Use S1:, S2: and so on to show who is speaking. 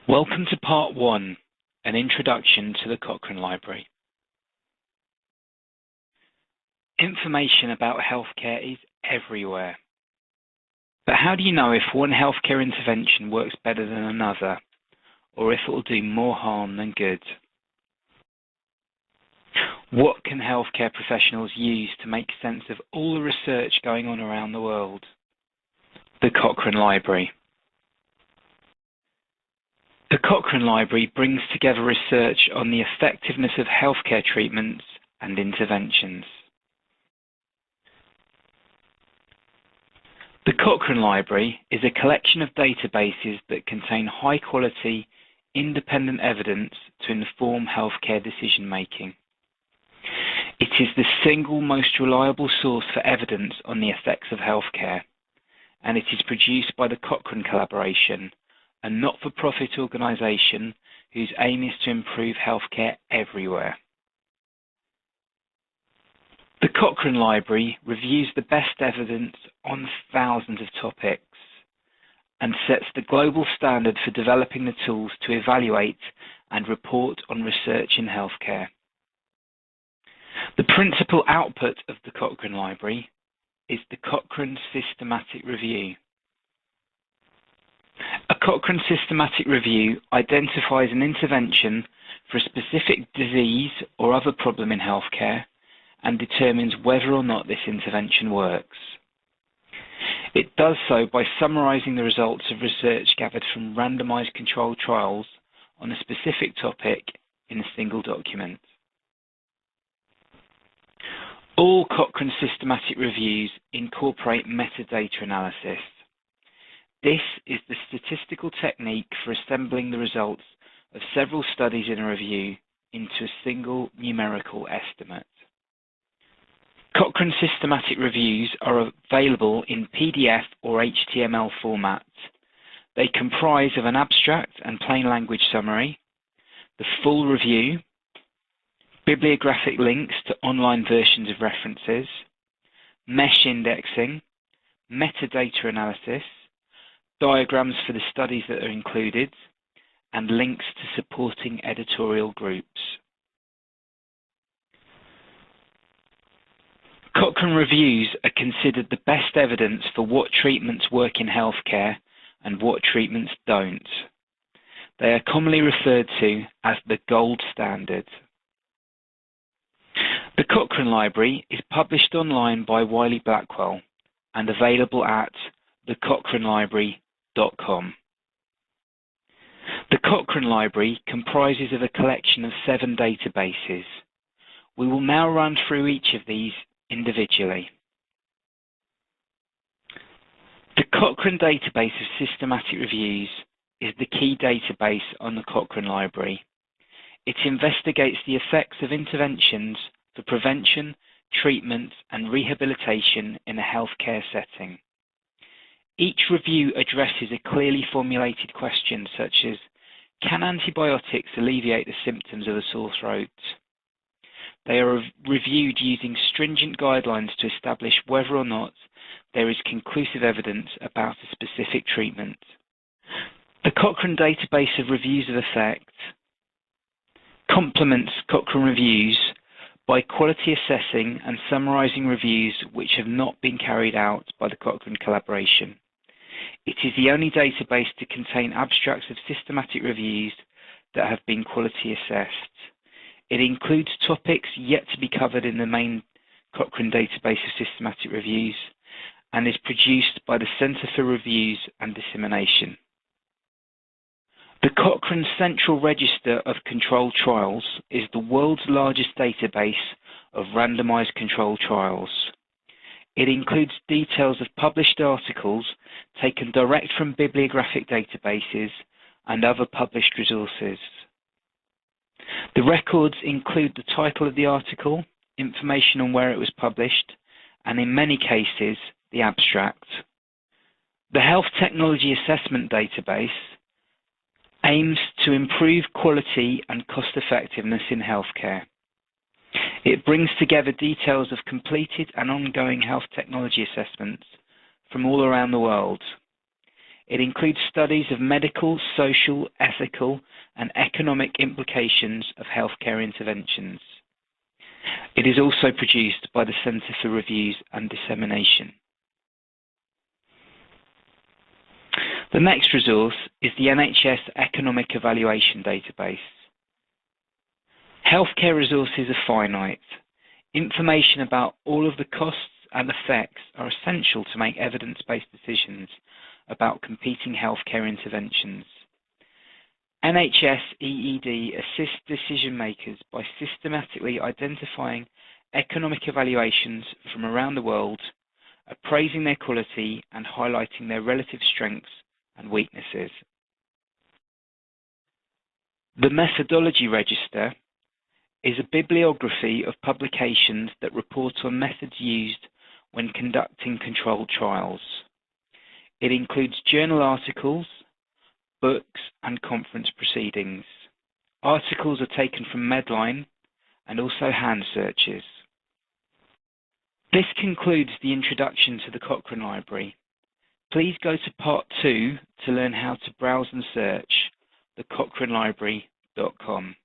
S1: Welcome to Part 1, an introduction to the Cochrane Library. Information about healthcare is everywhere. But how do you know if one healthcare intervention works better than another, or if it will do more harm than good? What can healthcare professionals use to make sense of all the research going on around the world? The Cochrane Library. The Cochrane Library brings together research on the effectiveness of healthcare treatments and interventions. The Cochrane Library is a collection of databases that contain high-quality, independent evidence to inform healthcare decision-making. It is the single most reliable source for evidence on the effects of healthcare, and it is produced by the Cochrane Collaboration, a not-for-profit organisation whose aim is to improve healthcare everywhere. The Cochrane Library reviews the best evidence on thousands of topics and sets the global standard for developing the tools to evaluate and report on research in healthcare. The principal output of the Cochrane Library is the Cochrane Systematic Review. A Cochrane Systematic Review identifies an intervention for a specific disease or other problem in healthcare and determines whether or not this intervention works. It does so by summarizing the results of research gathered from randomized controlled trials on a specific topic in a single document. All Cochrane Systematic Reviews incorporate metadata analysis. This is the statistical technique for assembling the results of several studies in a review into a single numerical estimate. Cochrane Systematic Reviews are available in PDF or HTML format. They comprise of an abstract and plain language summary, the full review, bibliographic links to online versions of references, mesh indexing, metadata analysis, diagrams for the studies that are included, and links to supporting editorial groups. Cochrane reviews are considered the best evidence for what treatments work in healthcare and what treatments don't. They are commonly referred to as the gold standard. The Cochrane Library is published online by Wiley Blackwell and available at thecochranelibrary.com. The Cochrane Library comprises of a collection of 7 databases. We will now run through each of these individually. The Cochrane Database of Systematic Reviews is the key database on the Cochrane Library. It investigates the effects of interventions for prevention, treatment, and rehabilitation in a healthcare setting. Each review addresses a clearly formulated question such as, can antibiotics alleviate the symptoms of a sore throat? They are reviewed using stringent guidelines to establish whether or not there is conclusive evidence about a specific treatment. The Cochrane Database of Reviews of Effect complements Cochrane Reviews by quality assessing and summarizing reviews which have not been carried out by the Cochrane Collaboration. It is the only database to contain abstracts of systematic reviews that have been quality assessed. It includes topics yet to be covered in the main Cochrane Database of Systematic Reviews and is produced by the Centre for Reviews and Dissemination. The Cochrane Central Register of Controlled Trials is the world's largest database of randomized controlled trials. It includes details of published articles taken direct from bibliographic databases and other published resources. The records include the title of the article, information on where it was published, and in many cases, the abstract. The Health Technology Assessment Database aims to improve quality and cost-effectiveness in healthcare. It brings together details of completed and ongoing health technology assessments from all around the world. It includes studies of medical, social, ethical, and economic implications of healthcare interventions. It is also produced by the Centre for Reviews and Dissemination. The next resource is the NHS Economic Evaluation Database. Healthcare resources are finite. Information about all of the costs and effects are essential to make evidence-based decisions about competing healthcare interventions. NHS EED assists decision makers by systematically identifying economic evaluations from around the world, appraising their quality and highlighting their relative strengths and weaknesses. The Methodology Register is a bibliography of publications that report on methods used when conducting controlled trials. It includes journal articles, books, and conference proceedings. Articles are taken from Medline and also hand searches. This concludes the introduction to the Cochrane Library. Please go to Part 2 to learn how to browse and search the cochranelibrary.com.